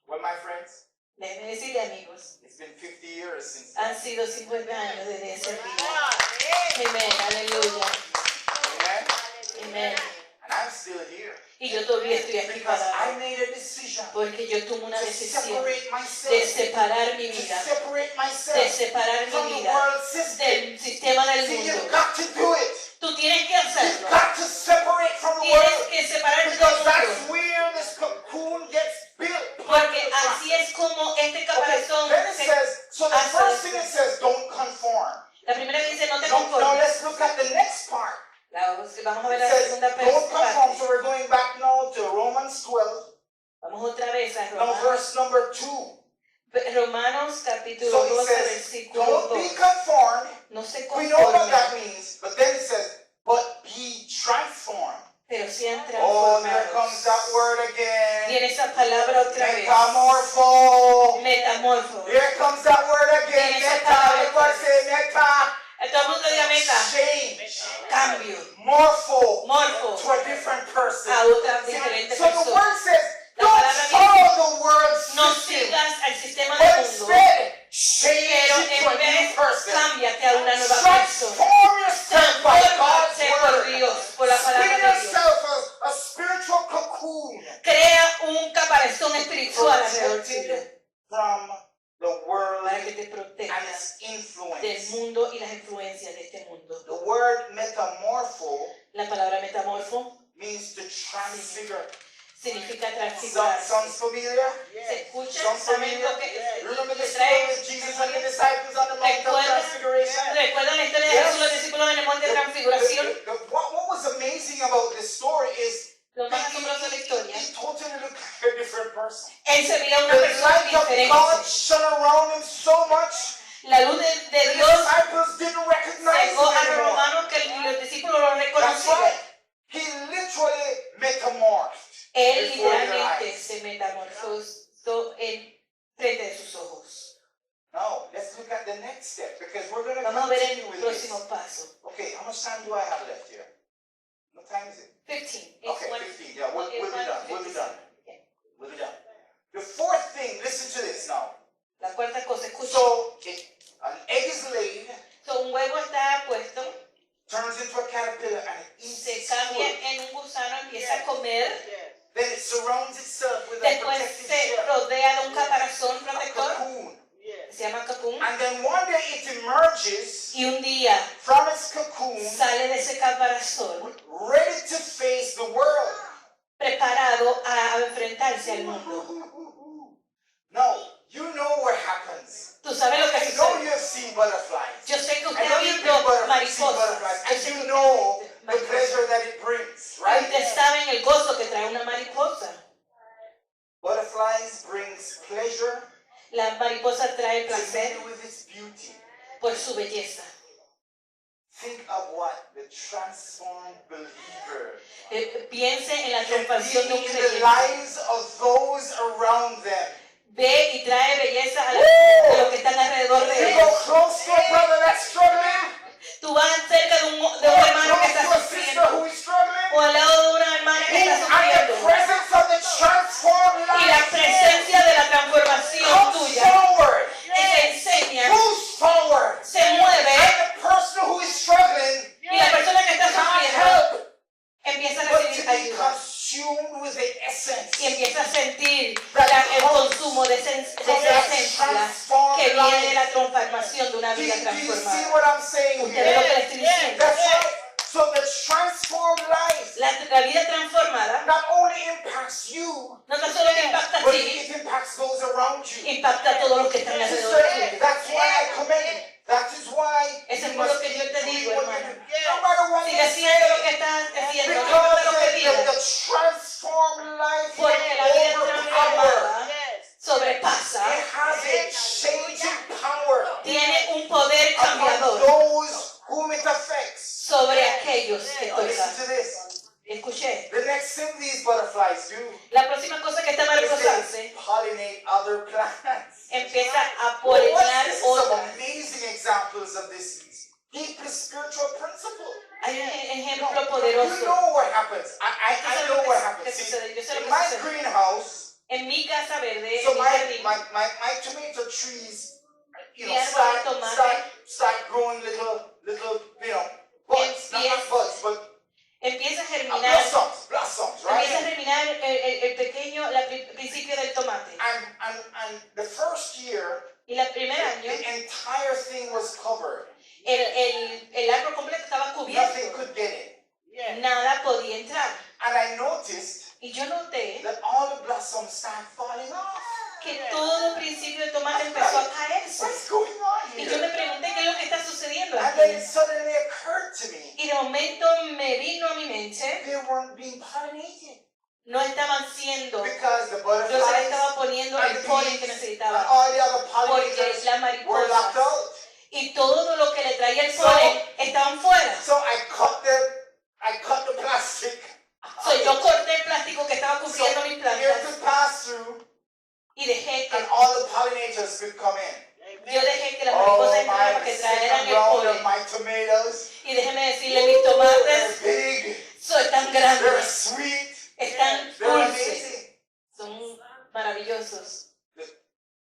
Well, my friends, Déjenme decirle, amigos, it's been 50 years since. han sido 50 años desde ese día. Amen. Amén, aleluya. Amen. Amén. And I'm still here. Y yo todavía estoy aquí Because I parado. made a decision Porque yo tomo una to decisión separate de myself. separar mi To vida. separate De myself separar from mi the vida world system. del sistema del See, you've mundo. got to do it. Tú tienes que You've hacerlo. got to separate from the Tienes world. que separarte del Because that's mundo. where this cocoon gets built. Porque así es como este Okay, caparazón then it se says, so the hace. first thing it says, don't conform. La primera dice, no te Now conformes. let's look at the next part. Vamos a ver It la says, segunda don't conform. parte. So we're going back now to Romans 12. Vamos otra vez a Now Romanos. verse number 2. Romanos capítulo So it 12, says, versículo don't be 2. conformed. No se We know what that conformen, means. But then it says, but be transformed. pero sean Oh, there comes that transformados. word again. Viene esa palabra otra vez. Metamorpho. Metamorfo. Here comes that word again. Viene esa Meta. palabra Everybody otra say meta. Todo el mundo diga meta. Change. Cambio. Morpho. Morfo. To a different person. A otra See, diferente so the persona. word says, La don't palabra follow the world No system, sigas al sistema but del mundo. instead change Pero into en a new vez, person. cámbiate a una nueva persona. Transform yourself by God's Transfórmate por word. Dios, por la Spin palabra de Dios. yourself a spiritual cocoon. Crea un caparazón espiritual alrededor tuyo Protected from the world para que te and proteja its del influence. mundo y las influencias de este mundo. The word metamorpho La palabra metamorfo means to transfigure. significa Sounds transfigurarse. familiar? ¿Se escucha? Sounds ¿Saben familiar? lo que Remember the que story trae? of Jesus and the disciples on the Mount of Transfiguration? ¿Recuerdan la historia de Jesús y los discípulos en el monte de transfiguración? What was amazing about this story is Lo más asombroso de la historia. he totally looked like a different person. Él se veía una The persona light of God diferente. shone around him so much, La luz de the Dios disciples didn't recognize him llegó a los anymore. romanos que los discípulos lo That's reconocían. right. He literally metamorphed Él before their literalmente eyes. se metamorfosó en frente de sus ojos. Now, let's look at the next step because we're going to Vamos a ver continue el with this. próximo paso. Okay, how much time do I have left here? What time is it? 15. Okay, 15. Yeah, we'll be done. We'll be done. We'll be done. The fourth thing, listen to this now. La cuarta cosa, escucha. So, an egg is laid, So, un huevo está puesto, turns into a caterpillar, and it eats se its cambia food. en un gusano, empieza a comer, Yes. Then it surrounds itself with a después protective se shell, rodea de un caparazón a protector, cocoon. Yes. se llama cocoon, And then one day it emerges y un día from its cocoon, sale de ese caparazón ready to face the world. preparado a enfrentarse al mundo. Now, you know what happens. Tú sabes lo que I know sucede. you've seen butterflies. Yo sé que I usted know ha you've visto seen butterflies, mariposas. Yo and sé que you usted know ha visto the mariposas. pleasure that it brings, Y right? ustedes saben el gozo que trae una mariposa. Butterflies brings pleasure La mariposa trae placer together with its beauty. por su belleza. Think of what the transformed believer Piense en la can be transformación de un in the creyente. lives of those around them. Ve y trae belleza a de los que están alrededor de You él. go close to a brother that's struggling. Tú vas cerca de un Or hermano que close está to a sister sufriendo. who is struggling. O al lado de una hermana que está And the sufriendo. presence of the transformed Y la life presencia de la transformación comes tuya forward, te enseña, moves forward. se mueve. And the person who is struggling Y la persona que está can't sufriendo help empieza a but to recibir be ayuda. consumed with the essence Y empieza a sentir el comes consumo de esa from that esencia transformed que viene de life. la transformación de una Do vida you see transformada. what I'm saying ¿Usted ve lo que here? le estoy diciendo? That's right. So the transformed life La la vida transformada not only impacts you, no tan solo te impacta a but ti, it impacts those around you. impacta a todos los que están alrededor Sister, tuyo. that's why I commend you. That is why Eso es you por lo must que yo te keep digo, doing what hermano. you do. No matter what Sigue they haciendo lo say. que estás haciendo, no Because importa lo que the digas, transformed life will porque la vida overpower. transformada Yes. sobrepasa, It has a changing power tiene un poder upon cambiador those whom it affects. sobre aquellos que Now listen tocan. to this. Escuché, The next thing these butterflies do la próxima cosa que esta is mariposa they hace, pollinate other plants. empieza a Well, polinizar this is some otras. amazing examples of this deeply spiritual principle. Hay un ejemplo You poderoso. know what happens. I ¿Tú know sabes what qué happens. See, sucede? Yo sé lo in que my sucede. greenhouse, En mi casa verde, so en mi jardín, my tomato trees, Mi árbol de tomate. start growing little, buds. Not buds, but empieza a germinar, blossoms, empieza a right? germinar el pequeño, principio del tomate. And the first year, Y el primer año, the entire thing was covered. el árbol completo estaba Nothing cubierto. could get in. Yes. Nada podía entrar. And I noticed Y yo noté that all the blossoms started falling off. que todo el principio de tomate empezó a caerse. What's going on Y yo me here? pregunté qué es lo que está sucediendo And then aquí. it suddenly occurred to me, Y de momento me vino a mi mente, they weren't being pollinated. no estaban siendo, Because the yo se le butterflies estaba poniendo and el the polen que bees and necesitaba. all the other Porque pollinators las were locked mariposas out. y todo lo que le traía el polen estaban fuera. So I cut the plastic. So, yo corté el plástico que estaba So cubriendo mis air plantas could pass through y dejé que and all the pollinators could come in. yo dejé que las Oh, mariposas entraran para my que trajeran second el round of polen. my tomatoes. Y déjeme decirle, mis They're tomates big, son tan they're grandes, sweet, están they're dulces, amazing. son maravillosos. The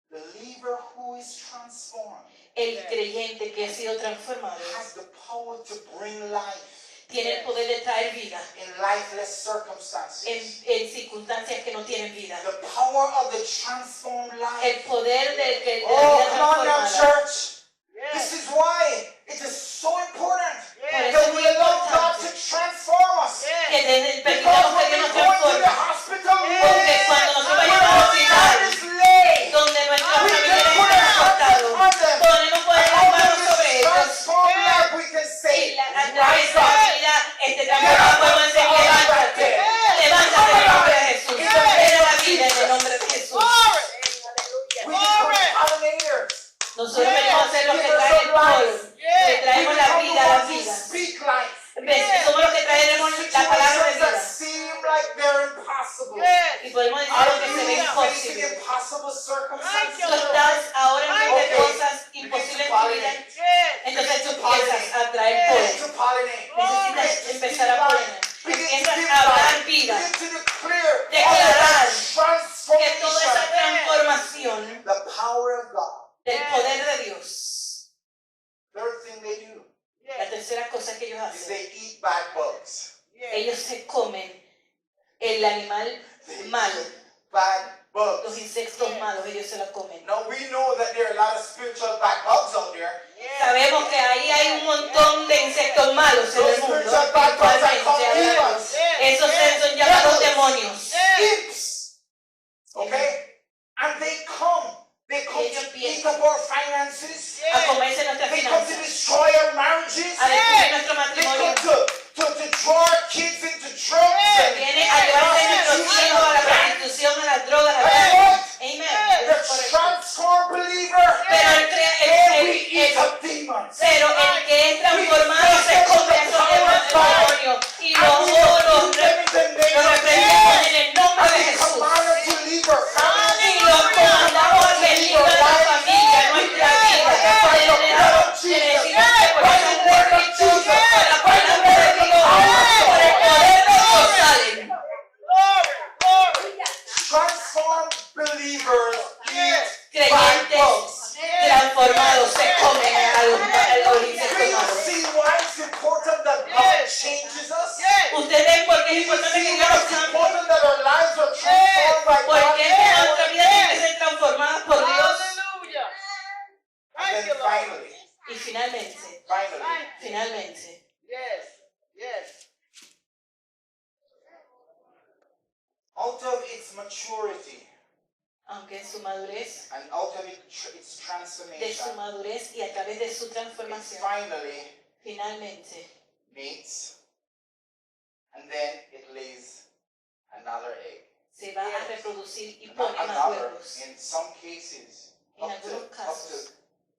believer who is transformed El creyente que ha sido transformado has the power to bring life tiene el poder de traer vida in lifeless circumstances. en circunstancias que no tienen vida. The power of the transformed El life. poder de la Oh, vida come on now, transformada. church. Yes. This is why it is so important Yes. that we allow God to transform us. Que Yes. desde Because permitamos when que we Dios go nos into the transforme. hospital Porque room, cuando nosotros where vayamos al our hospital, bodies lay, donde nuestros we familiares can put están our acostados, hands on them. podemos poner las And manos over sobre this ellos. transformed life, we can Y say, a través rise de la up. vida, transformada, podemos decir, levántate, levántate en el nombre de Jesús. Libera la vida en el nombre de Jesús. Glory. We become pollinators. Nosotros venimos a ser los que traen el polen, que We traemos la become the vida a las ones who vidas. speak life. ¿Ves? Somos los que traemos la palabra de Situations that vida. seem like they're impossible. Yes. Y podemos decir Are lo que se ve you facing imposible. impossible circumstances? Tú estás ahora en medio de Okay. cosas imposibles en tu vida. Yes. Entonces tú empiezas a traer polen. To pollinate. Necesitas empezar a poner. Begin to Empiezas give a hablar life. vida. Begin to declare Declarar all que toda esa that transformación the power of God. del poder de Dios. Third thing they do La tercera cosa que ellos is hacen, they eat bad bugs. ellos se comen el animal They malo, eat bad los bugs. insectos malos, ellos se la comen. Now we know that there are a lot of spiritual bad bugs out there. Sabemos que ahí hay un montón de insectos malos en Those el mundo, spiritual bad bugs are espiritualmente called hablando. demons. Esos seres son llamados demonios. Imps. Okay? And they come Ellos to vienen eat up our finances. a comerse nuestras They come to finanzas, destroy our marriages. a destruir nuestro They matrimonio. come to draw our kids into drugs. and Viene a llevarse a nuestros hijos a la prostitución, a las drogas, a la Amen. The Es correcto. transformed believer, Pero we eat up demons. pero el que es transformado se come a esos demonios y los reprendemos en el nombre de We Jesús. command us to leave our Y families. los comandamos a que libre nuestra familia, nuestra vida. Necesitamos que por el nombre de Jesús, por la palabra de Dios, por el poder de Dios salen. Transformed believers eat bad Creyentes bugs. transformados se comen a los Do insectos you malos. see why it's important that God changes us? Ustedes ven por qué Do es you importante que see Dios why nos it's cambie. important that our lives are transformed by God? Porque es que nuestra vida tiene que ser transformada por Dios. Hallelujah. And Thank you, then Lord. finally, Y finalmente, finally, finalmente, Yes. Yes. out of its maturity aunque en su madurez, and out of its de su transformation, madurez y a través de su it transformación, finally finalmente mates, and then it lays another egg. se va a reproducir y Not pone más another, huevos. in some cases, En algunos casos,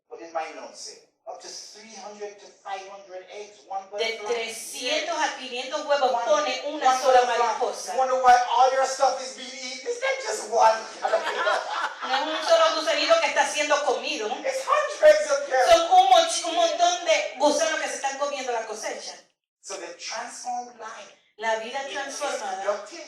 what did my notes say? Up to 300 to 500 eggs, one de butterfly. 300 a 500 huevos pone una One sola butterfly. mariposa. You wonder why all your stuff is being eaten? It's not just one caterpillar. No es un solo gusanito que está siendo comido. It's hundreds of them. Son un montón de gusanos que se están comiendo la cosecha. So the transformed life La vida is transformada productive.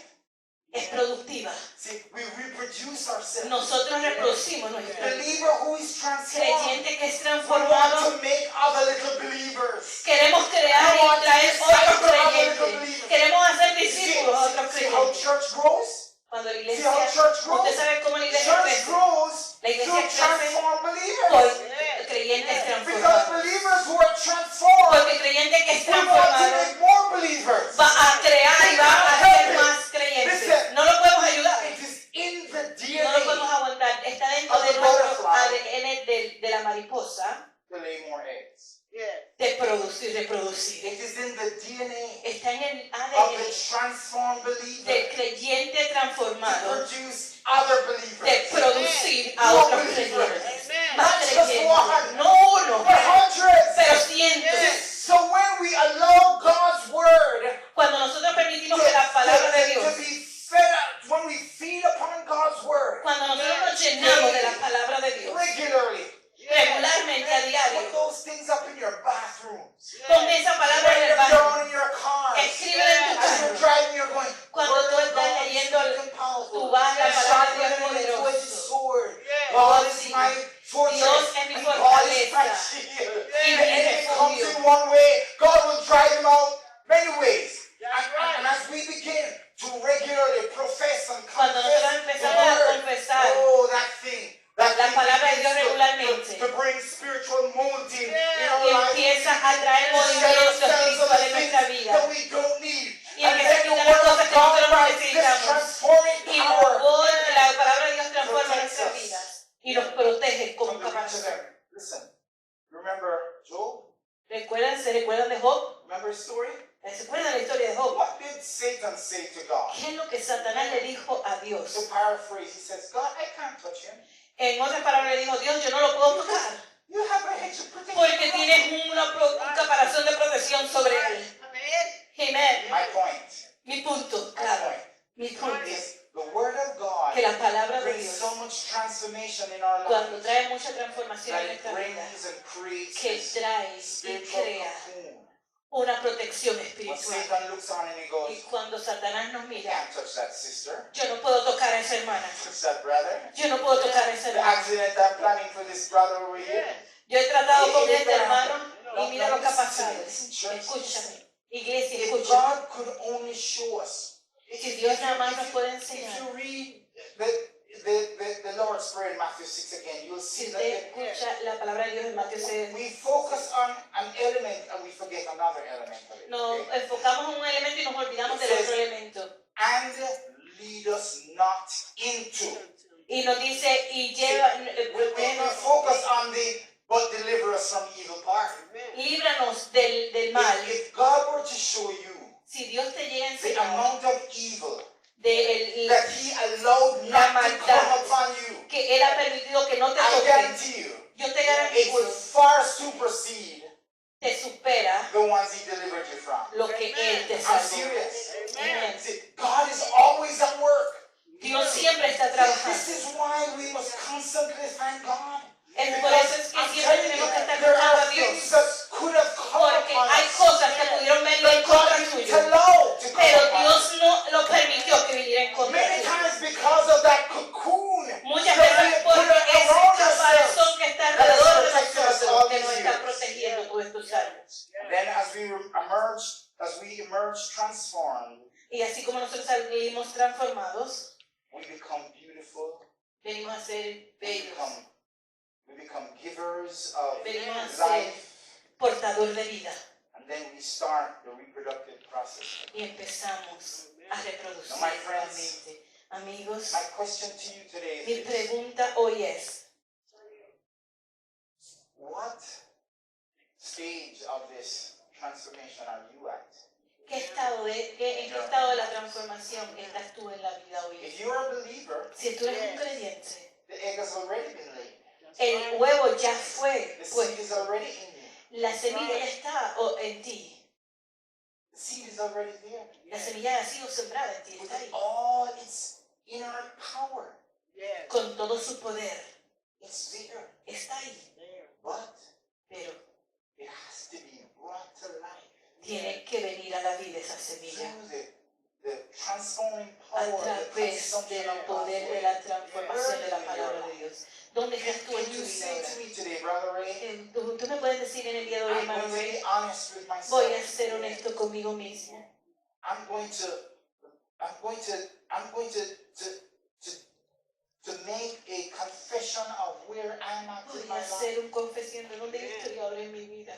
es productiva. See, we reproduce ourselves. Nosotros reproducimos nuestra vida. Believer who is transformed. Creyente que es We want transformado, to make other little believers. queremos crear y traer otros creyentes. Queremos hacer discípulos a otros See how creyentes. church grows? Cuando la See iglesia, how church grows? usted sabe cómo la iglesia Church crece. grows La iglesia through crece transformed por believers. creyentes Because transformados. believers who are transformed, Porque creyente que es we want to transformado make more believers. va a crear y va a hacer más creyentes. No lo podemos ayudar. It is in the No lo podemos DNA aguantar. Está dentro of de the nuestro butterfly. ADN de la mariposa to lay more eggs. Yeah. de producir, reproducir. It is in the DNA Está en el of the ADN transformed del believer creyente to transformado produce other de believers. producir a More otros believers. creyentes. Amen. Más Not just creyentes. one, No uno, but hundreds. pero cientos. So when we allow God's word Cuando nosotros permitimos que la palabra de to Dios, be fed up, when we feed upon God's word cuando nosotros nos llenamos de la palabra de Dios, regularly, regularmente a put diario, those things up in your bathrooms. ponme esa palabra en Write el them baño, down in your cars. escríbela en tu As you're carro. driving, you're going, Cuando Word tú of estás God is leyendo sweet and powerful. tú vas, la It's palabra sharper de Dios es than any two-edged poderoso. sword. Yeah. God Oh, is sí. my fortress. Dios es mi And God is my fortaleza. shield. Y The mi enemy comes refugio. in one way, God will drive him out many ways. That's And, right. and as we begin to regularly profess and Cuando nosotros confess the empezamos a word, confesar oh, that thing la thing palabra de begins Dios regularmente to bring spiritual molding in Yeah. our y lives. empieza a traer Shed movimiento ourselves of espiritual the en nuestra things vida. that we don't need. Y And empieza a then the quitar las word cosas of que nosotros God, no right, this necesitamos. transforming Y power la palabra de Dios transforma protects nuestras us vidas y nos protege como from the reach of caparazón. them. Listen, remember Job? ¿Se recuerdan de Job? Remember his story? ¿Se acuerdan de la historia de Job? What did Satan say to God? ¿Qué es lo que Satanás le dijo a To Dios? paraphrase, he says, God, I can't touch him. En otras palabras le dijo, Dios, yo no lo puedo tocar You have a hedge of protection. porque tienes un caparazón de protección sobre él. Amen. My point, Mi punto, my claro, point mi punto, is the word of God que la palabra de brings Dios, so much transformation in our cuando lives trae mucha transformación that en it nuestra vida, brings and creates que this trae y spiritual crea cocoon. una protección When espiritual. Satan looks on and he goes, Y cuando Satanás nos you mira, can't touch that sister, yo no puedo tocar a esa hermana, touch that brother. yo no puedo tocar a esa The hermana. accident I'm planning for this brother over here. Yo he tratado con este hermano y mira lo que ha pasado. Escúchame, iglesia, If escúchame. God could only show us, Si Dios nada más nos puede if enseñar. you read the Lord's Prayer in Matthew 6 again, you'll Si see usted escucha la palabra de Dios en Mateo 6, we focus on an element and we forget another element of it. nos Okay? enfocamos en un elemento y nos olvidamos del otro elemento. And lead us not into. Y nos dice, y lleva, We focus on the but deliver us from evil part. líbranos del mal. If God were to show you Si Dios te llega a the enseñar amount of evil de that He allowed La not to maldad. come upon you, que Él ha permitido que no te I toque, guarantee you, yo te it would garantizo, far supersede te supera the ones He delivered you from. lo que Él te I'm salvó. serious. Amen. See, God is always at work. Dios siempre está This trabajando. is why we must constantly thank God. Es por eso es que I'm siempre telling tenemos que you, estar there buscando are a things Dios. that could have come Porque upon hay us cosas que pudieron venir en that God contra didn't tuyo. allow to come Pero upon us. Dios no lo permitió que viniera en contra Many tuyo. times because of that cocoon Muchas that veces we porque put ese around caparazón ourselves. que está that has alrededor de protected us nosotros, all que nos these está years. protegiendo todos estos años. And then as we emerge transformed, Y así como nosotros salimos transformados, we become beautiful, venimos a ser we bellos, become givers of venimos a ser life, portador de vida. and then we start the reproductive process. Y empezamos a reproducir Now, my friends, nuevamente. question to you today Mi is this. pregunta hoy es, What stage of this transformation are you at? ¿en qué estado de la transformación estás tú en la vida hoy? If you're a believer, Si tú eres un creyente, the egg has already been laid. el huevo ya fue The seed puesto. is already in you. La semilla ya está en ti. The seed is already there. La semilla ha sido sembrada en ti, está With ahí. all its inner power, Yes. Con todo su poder, it's there. está ahí. There. But Pero it has to be brought to life tiene que venir a la vida esa semilla. through the transforming A power, the través consumption del of poder God's de word. la transformación de la palabra de Dios. ¿Dónde estás tú en Can tu you vida say ahora? to me today, Brother Ray, ¿Tú me puedes decir en el día de hoy, I'm hermano going to Ray? be honest with myself. Voy a ser honesto conmigo mismo. I'm going to make a confession of where I'm at in Voy my a life. hacer un confesión de dónde yo estoy ahora en mi vida.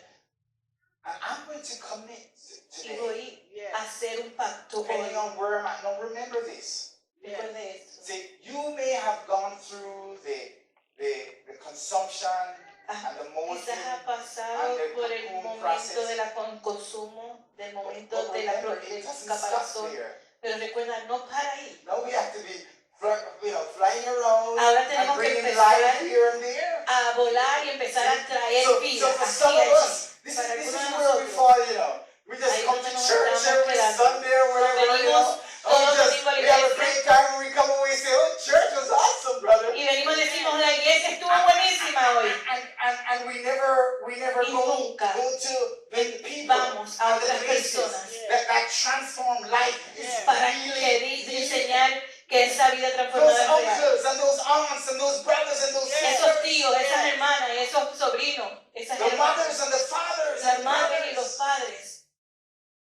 And I'm going to commit Y today, voy Yes. a hacer un pacto hoy. depending on where I'm at. Now remember this. Recuerde esto. See, you may have gone through the consumption and the molding, Quizás ha pasado and the por el cocoon momento process. del consumo, del momento but de la remember, it doesn't stop caparazón. there. Pero recuerda, no para ahí. Now we have to be, flying around Ahora and tenemos que bringing empezar life here and there. A volar y empezar a traer So vida for aquí some y of allí. us, this Para is algunos de where we nosotros, fall. We just ahí come donde to nos church estamos every quedando. Sunday or whatever, Venimos and todos los domingos a la we have a iglesia. great time when we come away and say, oh, church was awesome, brother. Y venimos y decimos, la iglesia estuvo buenísima hoy. And we never Y go nunca to the people vamos a and the otras places personas that transform life. It's para really enseñar que esa vida those transformada es real. uncles and those aunts and those brothers and those Esos sisters, tíos, esas hermanas, esos sobrinos, esas the hermanas, mothers and the fathers las and madres y los brothers. padres.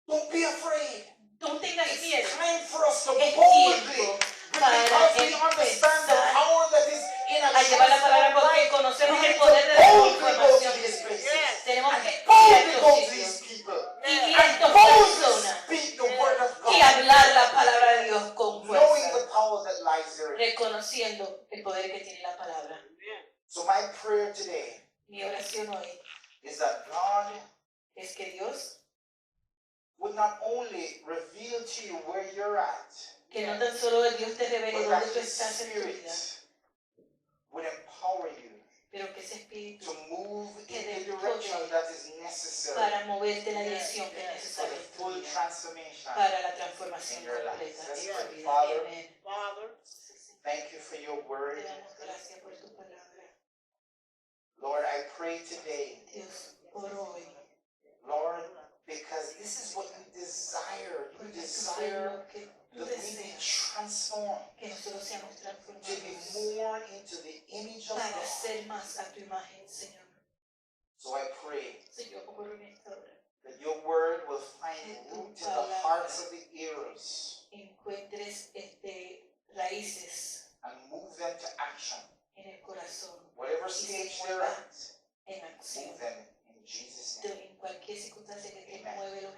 Don't be afraid. No tengas It's miedo. time for us to Es boldly, tiempo para because we understand the empezar power that is in a a llevar la palabra transformed porque life. conocemos We el need poder de to la boldly go to transformación. these places. Yes. Tenemos And que ir a boldly go estos to sitios these people. y ir a Yes. estas Boldly personas speak the word of y God. hablar la palabra de Dios con Knowing fuerza, the power that lies there. reconociendo el poder que tiene la palabra. Amen. So my prayer today Mi oración hoy is that God es que Dios, would not only reveal to you where you're at, que no tan solo Dios te revele but dónde that tú His estás en tu Spirit vida, would empower you pero que ese espíritu to move Que in dé the direction poder that is necessary para moverte en la dirección que es for necesaria the en tu full vida, transformation para la transformación in your life. completa Let's en tu pray. vida. Father, Amén. Father, thank you for your word. Te damos gracias por tu palabra. Lord, I pray today, Dios, oro hoy. Lord, because this is what you desire. You Porque esto es desire lo que tú that we be deseas, transformed que nosotros seamos to transformados be more into the image of para God. ser más a tu imagen, Señor. So I pray Señor, oro en esta hora. that your word will find root in the hearts of the hearers Encuentres raíces and move them to action. en el corazón, Whatever stage they're at, en acción. move them in Jesus' name. En cualquier circunstancia que te mueve los